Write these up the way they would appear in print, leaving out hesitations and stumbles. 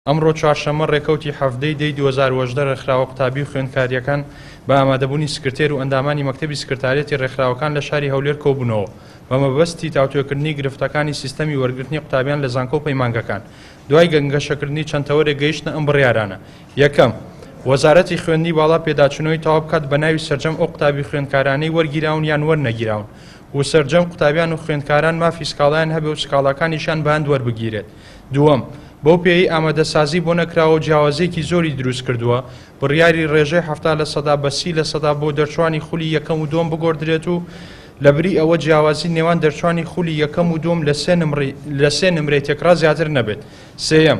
ئەمڕۆ چوارشەممە ڕێکەوتی هەفتەی دەی 2018 ڕێکخراوە قوتابی و خوێندکاریەکان بە ئامادەبوونی سکرتێر و ئەندامانی مەکتەبی سکرتارێتی ڕێکخراوەکان لە شاری هەولێر کۆبوونەوە بە مەبەستی تاوتوێکردنی گرفتەکانی سیستەمی وەرگرتنی قوتابیان لە زانکۆ و پەیمانگەکان دوای گەنگەشەکردنی چەند تەوەرێک گەیشتنە ئەم بڕیارانە. یەکەم، وەزارەتی خوێندنی باڵا پێداچوونەوەی تەواو بکات بە ناوی سەرجەم ئەو قوتابی خوێندکارانەی وەرگیراون یان وەرنەگیراون و سەرجەم قوتابیان و خوێندکاران مافی سکاڵایان هەبێ و سکاڵاکانیشان بەهەند وەربگیرێت. دووەم، بەو پێی ئامادەسازی بۆ نەکراوە و جیاوازێکی زۆری دروست کردووە بڕیاری ڕێژەی 70% بە 30% بۆ دەرچوانی خولی یەکەم و دووەم بگۆڕدرێت و لەبری ئەوە جیاوازی نێوان دەرچوانی خولی یەکەم و دووەم لە سێ نمرەی تێکرا زیاتر نەبێت. سێیەم،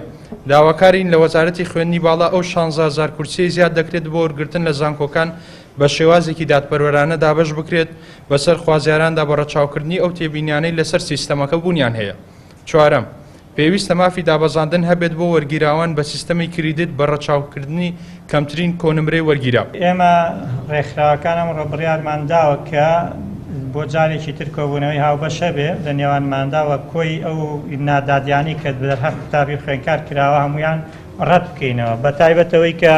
داواکارین لە وەزارەتی خوێندنی باڵا ئەو 16,000 کورسیی زیاد دەکرێت بۆ وەرگرتن لە زانکۆکان بە شێوازێکی دادپەروەرانە دابەش بکرێت بەسەر خوازیاراندا بە ڕەچاوکردنی ئەو تێبینیانەی لەسەر سیستەمەکە بوونیان هەیە. چوارەم، پێویستە مافی دابەزاندن هەبێت بۆ وەرگیراوان بە سیستەمی کریدت بە ڕەچاوکردنی کەمترین کۆنمرەی وەرگیراو. ئێمە ڕێکخراوەکان ئەمڕۆ بڕیارمان داوە کە بۆ جارێکی تر کۆبوونەوەی هاوبەشە بێ لە نێوانمانداوە کۆی ئەو نادادیانی کە دەرهەر قوتابی خوێندکار کراوە هەمویان ڕەت بکەینەوە بە تایبەتەوەی کە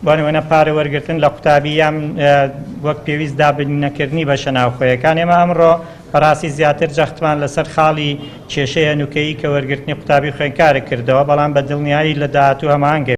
بۆنمونە پارە وەرگرتن لە قوتابی یان وەک پێویست دابنینەکردنی بە شەناوخۆیەکان. ئێمە ئەمڕۆ بەڕاستی زیاتر جەختمان لەسەر خاڵی کێشەیە نوکەیی کە وەرگرتنی قوتابی خوێندکارە کردەوە، بەڵام بە دڵنیایی لە داهاتوو هەماهەنگێ